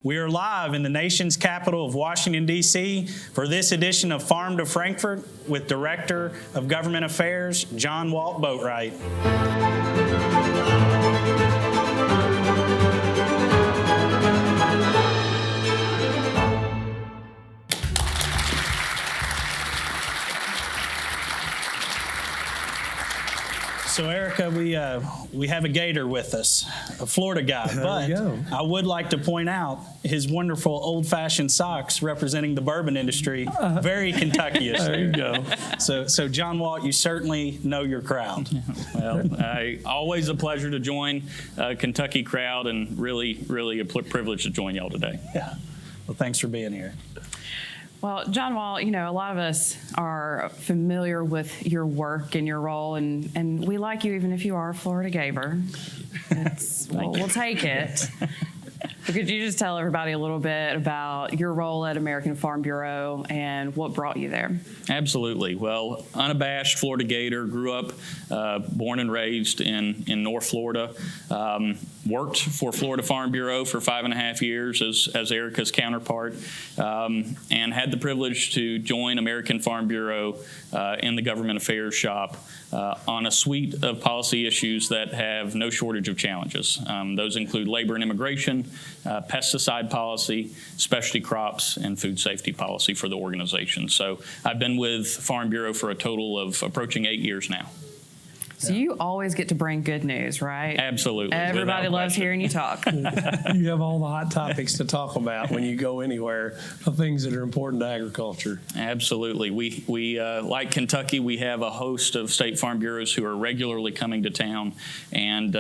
We are live in the nation's capital of Washington, D.C. for this edition of Farm to Frankfort with Director of Government Affairs, John Walt Boatright. So, Ericka, we have a Gator with us, a Florida guy, but I would like to point out his wonderful old-fashioned socks representing the bourbon industry, very Kentucky-ish. There you go. So, John Walt, you certainly know your crowd. Well, always a pleasure to join a Kentucky crowd, and really a privilege to join y'all today. Yeah. Well, thanks for being here. Well, John Walt, a lot of us are familiar with your work and your role, and we like you even if you are a Florida Gator. We'll take it. But could you just tell everybody a little bit about your role at American Farm Bureau and what brought you there? Absolutely. Well, unabashed Florida Gator, grew up, born and raised in North Florida. Worked for Florida Farm Bureau for 5.5 years as Ericka's counterpart, and had the privilege to join American Farm Bureau in the government affairs shop on a suite of policy issues that have no shortage of challenges. Those include labor and immigration, pesticide policy, specialty crops, and food safety policy for the organization. So I've been with Farm Bureau for a total of approaching 8 years now. So you always get to bring good news, right? Absolutely. Everybody loves hearing you talk. You have all the hot topics to talk about when you go anywhere of things that are important to agriculture. Absolutely. We like Kentucky, we have a host of state farm bureaus who are regularly coming to town, and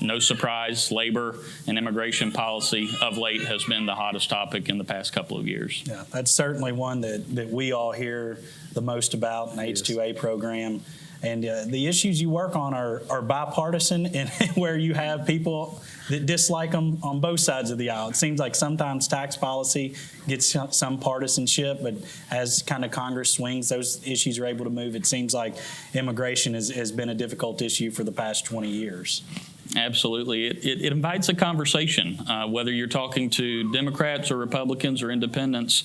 no surprise, labor and immigration policy of late has been the hottest topic in the past couple of years. Yeah, that's certainly one that we all hear the most about in the H-2A program. And the issues you work on are bipartisan, and where you have people that dislike them on both sides of the aisle. It seems like sometimes tax policy gets some partisanship, but as kind of Congress swings, those issues are able to move. It seems like immigration has been a difficult issue for the past 20 years. Absolutely. It invites a conversation, whether you're talking to Democrats or Republicans or independents.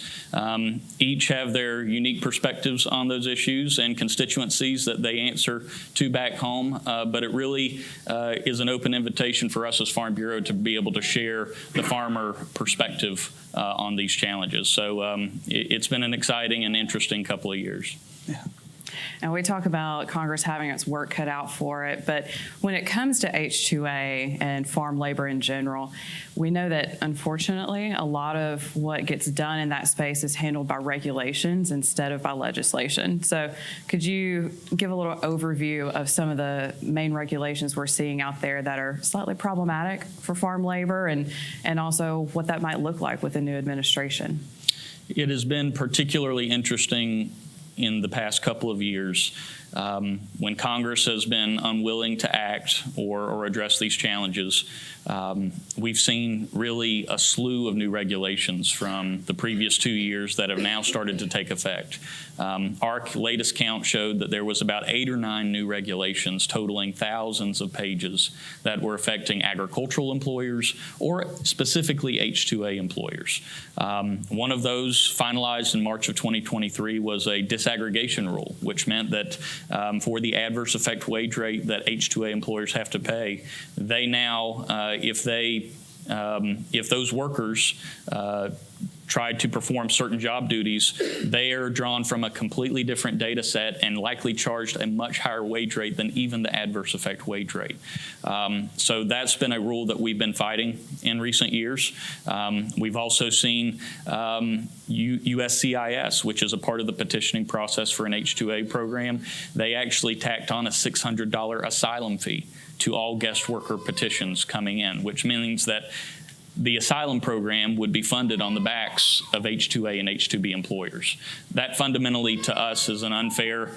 Each have their unique perspectives on those issues and constituencies that they answer to back home. But it really is an open invitation for us as Farm Bureau to be able to share the farmer perspective on these challenges. So it's been an exciting and interesting couple of years. Yeah. And we talk about Congress having its work cut out for it, but when it comes to H-2A and farm labor in general, we know that, unfortunately, a lot of what gets done in that space is handled by regulations instead of by legislation. So could you give a little overview of some of the main regulations we're seeing out there that are slightly problematic for farm labor, and also what that might look like with the new administration? It has been particularly interesting in the past couple of years when Congress has been unwilling to act or address these challenges. We've seen really a slew of new regulations from the previous 2 years that have now started to take effect. Our latest count showed that there was about 8 or 9 new regulations totaling thousands of pages that were affecting agricultural employers or specifically H-2A employers. One of those finalized in March of 2023 was a disaggregation rule, which meant that for the adverse effect wage rate that H-2A employers have to pay, they now, if those workers tried to perform certain job duties, they are drawn from a completely different data set and likely charged a much higher wage rate than even the adverse effect wage rate. So that's been a rule that we've been fighting in recent years. We've also seen USCIS, which is a part of the petitioning process for an H-2A program. They actually tacked on a $600 asylum fee to all guest worker petitions coming in, which means that the asylum program would be funded on the backs of H-2A and H-2B employers. That fundamentally to us is an unfair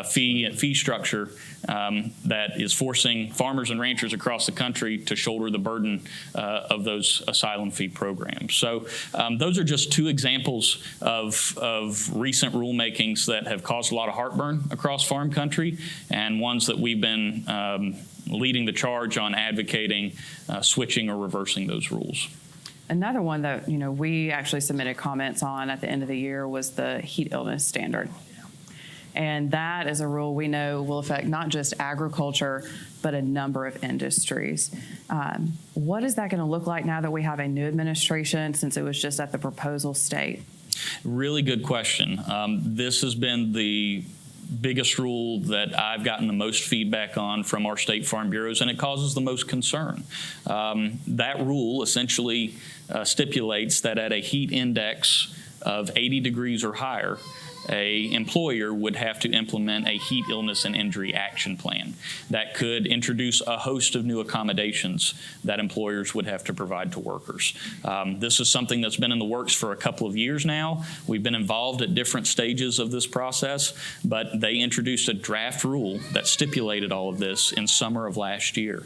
fee structure that is forcing farmers and ranchers across the country to shoulder the burden of those asylum fee programs. So those are just 2 examples of recent rulemakings that have caused a lot of heartburn across farm country, and ones that we've been leading the charge on advocating switching or reversing those rules. Another one that, we actually submitted comments on at the end of the year was the heat illness standard. And that is a rule we know will affect not just agriculture, but a number of industries. What is that going to look like now that we have a new administration, since it was just at the proposal state? Really good question. This has been the biggest rule that I've gotten the most feedback on from our state farm bureaus, and it causes the most concern. That rule essentially stipulates that at a heat index of 80 degrees or higher, a employer would have to implement a heat illness and injury action plan that could introduce a host of new accommodations that employers would have to provide to workers. This is something that's been in the works for a couple of years now. We've been involved at different stages of this process, but they introduced a draft rule that stipulated all of this in summer of last year.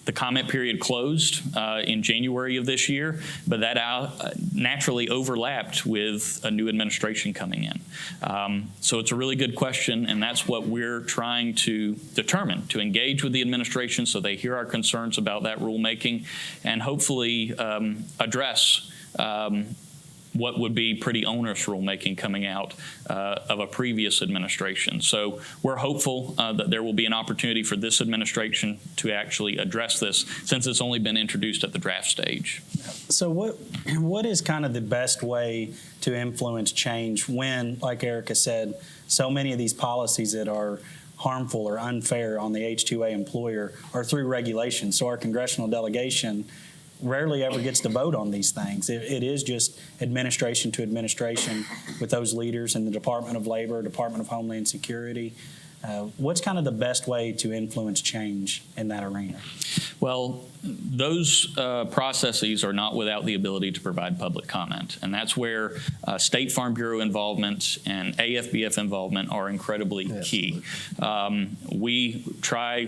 The comment period closed in January of this year, but that naturally overlapped with a new administration coming in. So it's a really good question, and that's what we're trying to determine, to engage with the administration so they hear our concerns about that rulemaking and hopefully address what would be pretty onerous rulemaking coming out of a previous administration. So we're hopeful that there will be an opportunity for this administration to actually address this, since it's only been introduced at the draft stage. So what is kind of the best way to influence change when, like Ericka said, so many of these policies that are harmful or unfair on the H-2A employer are through regulation? So our congressional delegation rarely ever gets to vote on these things. It is just administration to administration with those leaders in the Department of Labor, Department of Homeland Security. What's kind of the best way to influence change in that arena? Well, those processes are not without the ability to provide public comment, and that's where State Farm Bureau involvement and AFBF involvement are incredibly key. We try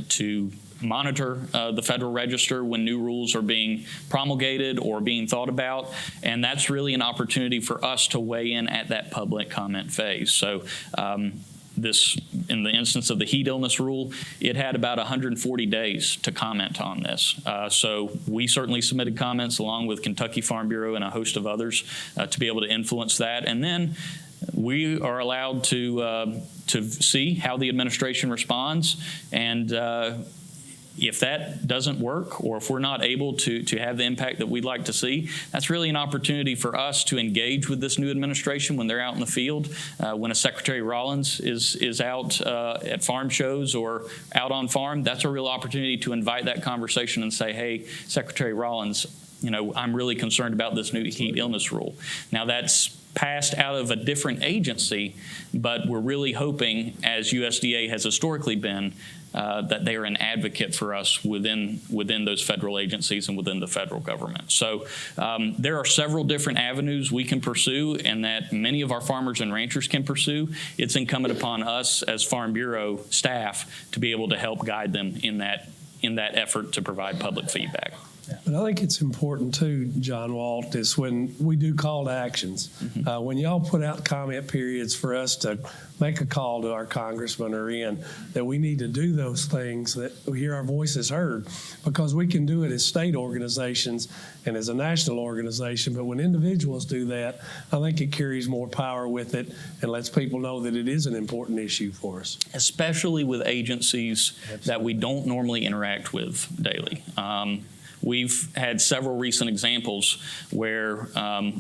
to monitor the Federal Register when new rules are being promulgated or being thought about, and that's really an opportunity for us to weigh in at that public comment phase. So this, in the instance of the heat illness rule, it had about 140 days to comment on this. So we certainly submitted comments along with Kentucky Farm Bureau and a host of others to be able to influence that. And then we are allowed to see how the administration responds, and if that doesn't work, or if we're not able to have the impact that we'd like to see, that's really an opportunity for us to engage with this new administration when they're out in the field. When a Secretary Rollins is out at farm shows or out on farm, that's a real opportunity to invite that conversation and say, hey, Secretary Rollins, I'm really concerned about this new heat illness rule. Now, that's passed out of a different agency, but we're really hoping, as USDA has historically been, that they are an advocate for us within those federal agencies and within the federal government. So there are several different avenues we can pursue and that many of our farmers and ranchers can pursue. It's incumbent upon us as Farm Bureau staff to be able to help guide them in that effort to provide public feedback. But I think it's important too, John Walt, is when we do call to actions, when y'all put out comment periods for us to make a call to our congressman or in, that we need to do those things, that we hear our voices heard, because we can do it as state organizations and as a national organization. But when individuals do that, I think it carries more power with it and lets people know that it is an important issue for us. Especially with agencies that we don't normally interact with daily. We've had several recent examples where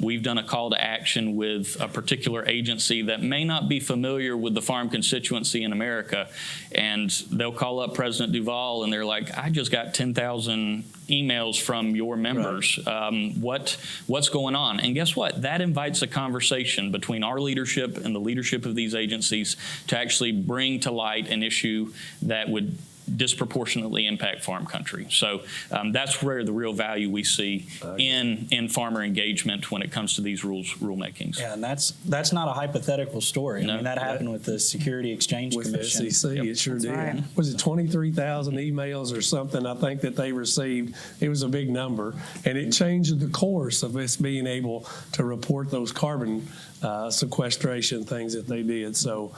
we've done a call to action with a particular agency that may not be familiar with the farm constituency in America, and they'll call up President Duval and they're like, I just got 10,000 emails from your members. Right. What's going on? And guess what? That invites a conversation between our leadership and the leadership of these agencies to actually bring to light an issue that would disproportionately impact farm country. So that's where the real value we see in farmer engagement when it comes to these rulemakings. Yeah, and that's not a hypothetical story. No. I mean, that happened with the Security Exchange With Commission. the SEC, it sure That's did. right. Was it 23,000 emails or something, I think, that they received? It was a big number, and it changed the course of us being able to report those carbon sequestration things that they did. So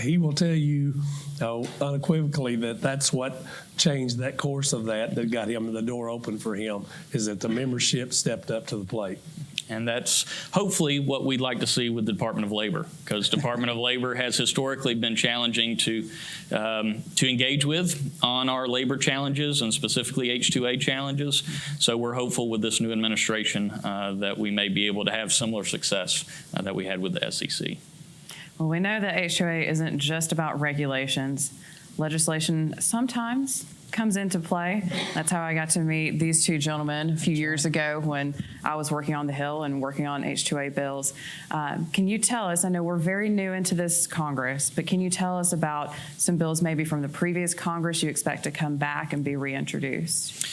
he will tell you unequivocally that that's what changed that course of that got him the door open for him, is that the membership stepped up to the plate. And that's hopefully what we'd like to see with the Department of Labor, because Department of Labor has historically been challenging to engage with on our labor challenges, and specifically H-2A challenges. So we're hopeful with this new administration that we may be able to have similar success that we had with the SEC. Well, we know that H-2A isn't just about regulations. Legislation sometimes comes into play. That's how I got to meet these two gentlemen a few years ago when I was working on the Hill and working on H-2A bills. Can you tell us, I know we're very new into this Congress, but can you tell us about some bills maybe from the previous Congress you expect to come back and be reintroduced?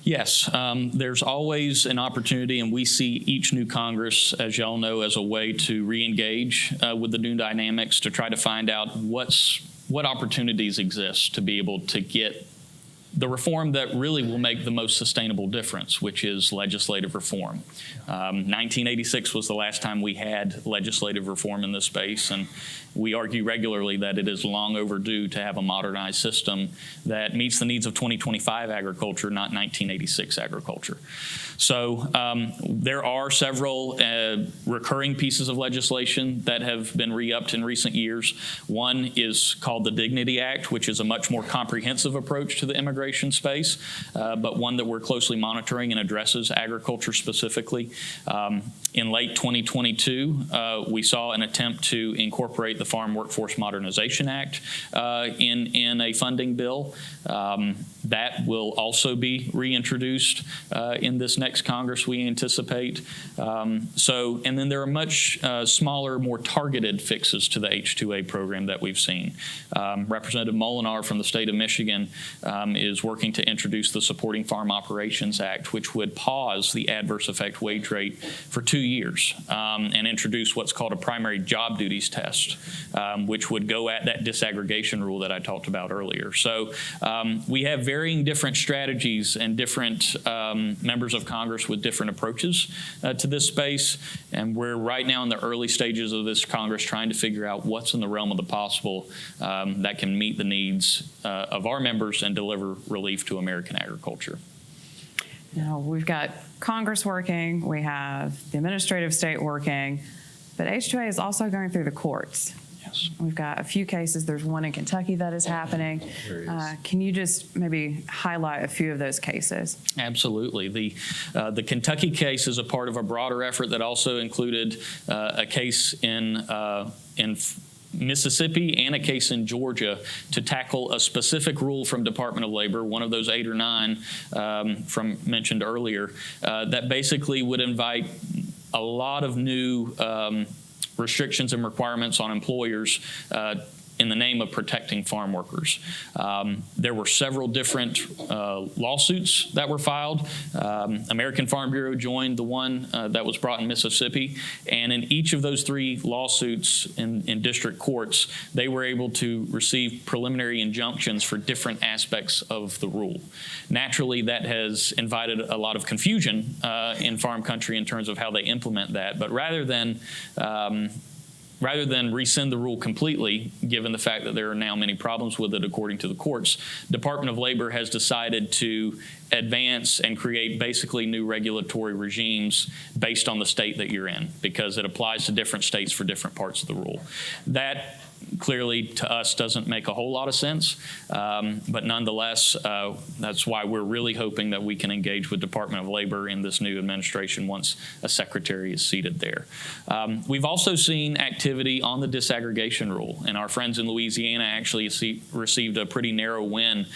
Yes, there's always an opportunity, and we see each new Congress, as y'all know, as a way to re-engage with the new dynamics, to try to find out what opportunities exist to be able to get the reform that really will make the most sustainable difference, which is legislative reform. 1986 was the last time we had legislative reform in this space, and we argue regularly that it is long overdue to have a modernized system that meets the needs of 2025 agriculture, not 1986 agriculture. So there are several recurring pieces of legislation that have been re-upped in recent years. One is called the Dignity Act, which is a much more comprehensive approach to the immigration space, but one that we're closely monitoring and addresses agriculture specifically. In late 2022, we saw an attempt to incorporate the Farm Workforce Modernization Act in a funding bill. That will also be reintroduced in this next Congress, we anticipate. And then there are much smaller, more targeted fixes to the H-2A program that we've seen. Representative Molinar from the state of Michigan is working to introduce the Supporting Farm Operations Act, which would pause the adverse effect wage rate for 2 years and introduce what's called a primary job duties test, which would go at that disaggregation rule that I talked about earlier. So we have varying different strategies and different members of Congress with different approaches to this space, and we're right now in the early stages of this Congress trying to figure out what's in the realm of the possible that can meet the needs of our members and deliver relief to American agriculture. Now, we've got Congress working, we have the administrative state working, but H-2A is also going through the courts. Yes. We've got a few cases. There's one in Kentucky that is happening. Can you just maybe highlight a few of those cases? Absolutely. The Kentucky case is a part of a broader effort that also included a case in Mississippi and a case in Georgia to tackle a specific rule from Department of Labor, one of those 8 or 9 from mentioned earlier, that basically would invite a lot of new restrictions and requirements on employers in the name of protecting farm workers. There were several different lawsuits that were filed. American Farm Bureau joined the one that was brought in Mississippi, and in each of those 3 lawsuits in district courts, they were able to receive preliminary injunctions for different aspects of the rule. Naturally, that has invited a lot of confusion in farm country in terms of how they implement that, but rather than rescind the rule completely, given the fact that there are now many problems with it according to the courts, Department of Labor has decided to advance and create basically new regulatory regimes based on the state that you're in, because it applies to different states for different parts of the rule. That clearly to us doesn't make a whole lot of sense, but nonetheless, that's why we're really hoping that we can engage with Department of Labor in this new administration once a secretary is seated there. We've also seen activity on the disaggregation rule, and our friends in Louisiana actually received a pretty narrow win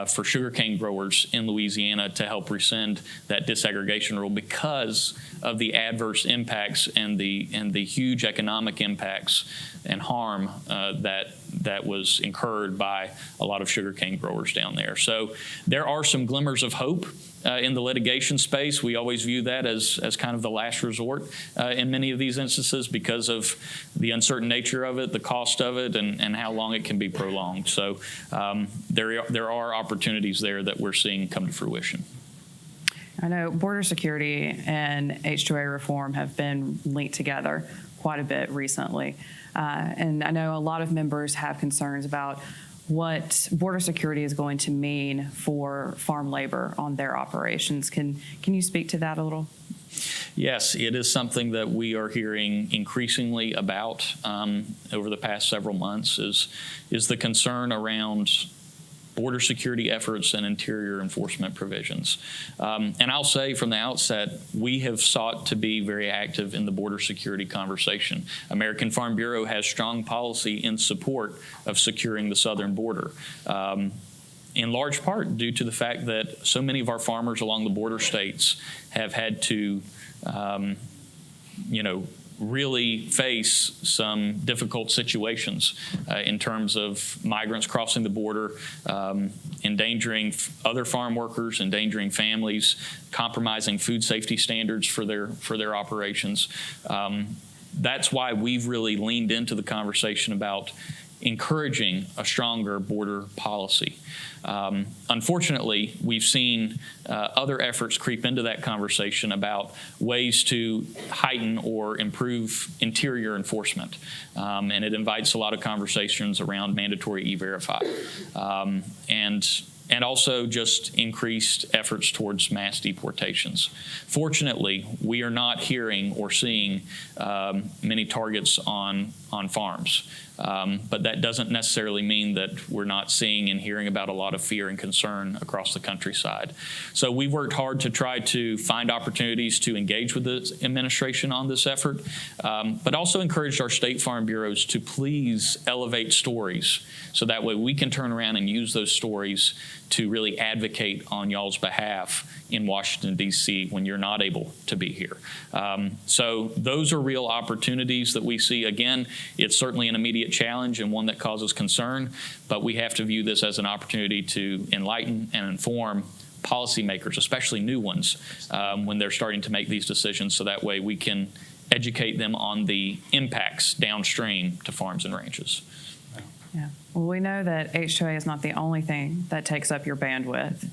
for sugarcane growers in Louisiana to help rescind that disaggregation rule because of the adverse impacts and the huge economic impacts and harm that was incurred by a lot of sugarcane growers down there. So there are some glimmers of hope in the litigation space. We always view that as kind of the last resort in many of these instances because of the uncertain nature of it, the cost of it, and how long it can be prolonged. So there are opportunities there that we're seeing come to fruition. I know border security and H2A reform have been linked together quite a bit recently. And I know a lot of members have concerns about what border security is going to mean for farm labor on their operations. Can you speak to that a little? Yes, it is something that we are hearing increasingly about over the past several months is the concern around border security efforts and interior enforcement provisions. And I'll say from the outset, we have sought to be very active in the border security conversation. American Farm Bureau has strong policy in support of securing the southern border. In large part due to the fact that so many of our farmers along the border states have had to, really face some difficult situations in terms of migrants crossing the border, endangering other farm workers, endangering families, compromising food safety standards for their operations. That's why we've really leaned into the conversation about encouraging a stronger border policy. Unfortunately, we've seen other efforts creep into that conversation about ways to heighten or improve interior enforcement. And it invites a lot of conversations around mandatory E-Verify. And also just increased efforts towards mass deportations. Fortunately, we are not hearing or seeing many targets on farms. But that doesn't necessarily mean that we're not seeing and hearing about a lot of fear and concern across the countryside. So we've worked hard to try to find opportunities to engage with the administration on this effort, but also encouraged our state farm bureaus to please elevate stories so that way we can turn around and use those stories to really advocate on y'all's behalf in Washington, D.C. when you're not able to be here. So those are real opportunities that we see. Again, it's certainly an immediate challenge and one that causes concern, but we have to view this as an opportunity to enlighten and inform policymakers, especially new ones, when they're starting to make these decisions, so that way we can educate them on the impacts downstream to farms and ranches. Yeah. Well, we know that H2A is not the only thing that takes up your bandwidth.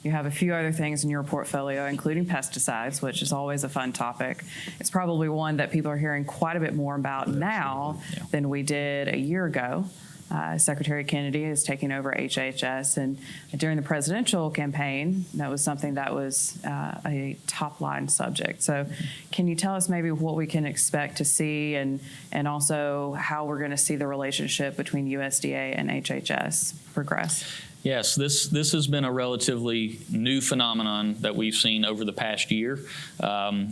You have a few other things in your portfolio, including pesticides, which is always a fun topic. It's probably one that people are hearing quite a bit more about now than we did a year ago. Secretary Kennedy is taking over HHS, and during the presidential campaign, that was something that was a top-line subject. So can you tell us maybe what we can expect to see and also how we're going to see the relationship between USDA and HHS progress? Yes, this has been a relatively new phenomenon that we've seen over the past year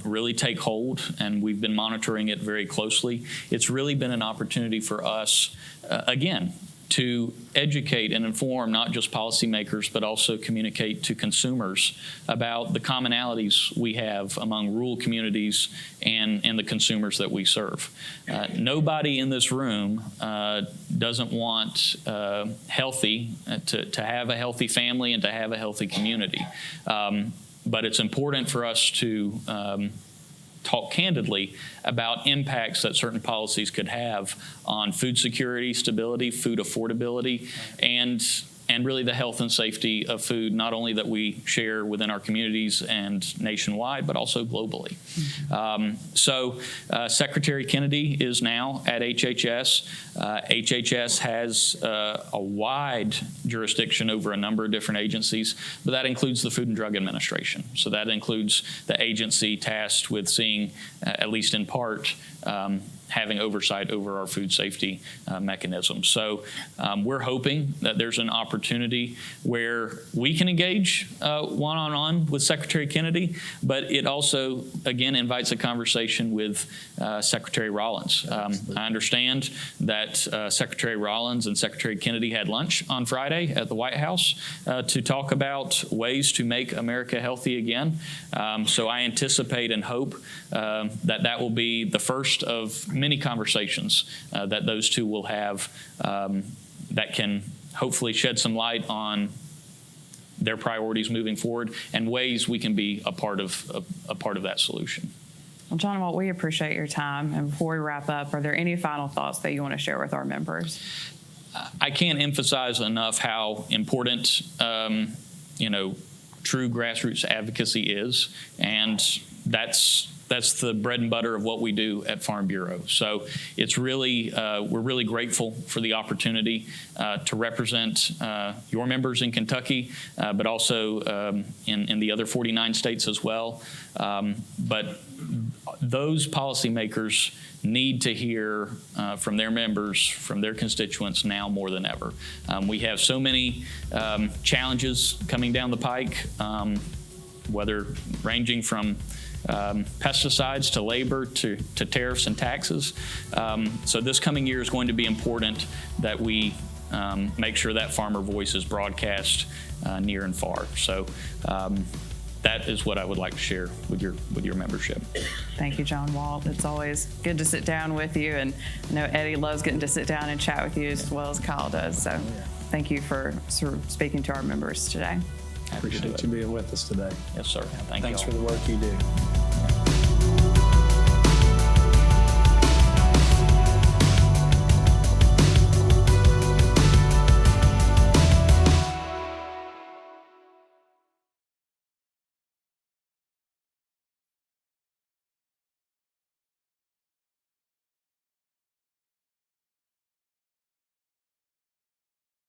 really take hold, and we've been monitoring it very closely. It's really been an opportunity for us, again, to educate and inform not just policymakers, but also communicate to consumers about the commonalities we have among rural communities and the consumers that we serve. Nobody in this room doesn't want healthy, to have a healthy family and to have a healthy community. But it's important for us to talk candidly about impacts that certain policies could have on food security, stability, food affordability, and really the health and safety of food, not only that we share within our communities and nationwide, but also globally. So Secretary Kennedy is now at HHS. HHS has a wide jurisdiction over a number of different agencies, but that includes the Food and Drug Administration. So that includes the agency tasked with seeing, at least in part, having oversight over our food safety mechanisms. So we're hoping that there's an opportunity where we can engage one-on-one with Secretary Kennedy, but it also, again, invites a conversation with Secretary Rollins. I understand that Secretary Rollins and Secretary Kennedy had lunch on Friday at the White House to talk about ways to make America healthy again. So I anticipate and hope that will be the first of many conversations that those two will have that can hopefully shed some light on their priorities moving forward and ways we can be a part of that solution. Well, John Walt, we appreciate your time. And before we wrap up, are there any final thoughts that you want to share with our members? I can't emphasize enough how important, true grassroots advocacy is, and that's the bread and butter of what we do at Farm Bureau. So it's really, we're really grateful for the opportunity to represent your members in Kentucky, but also in the other 49 states as well. But those policymakers need to hear from their members, from their constituents now more than ever. We have so many challenges coming down the pike, whether ranging from pesticides to labor to tariffs and taxes. So this coming year is going to be important that we make sure that farmer voice is broadcast near and far. So that is what I would like to share with your membership. Thank you, John Walt. It's always good to sit down with you, and I know Eddie loves getting to sit down and chat with you as well as Kyle does. So thank you for sort of speaking to our members today. Appreciate you being with us today. Yes, sir. Thanks for the work you do.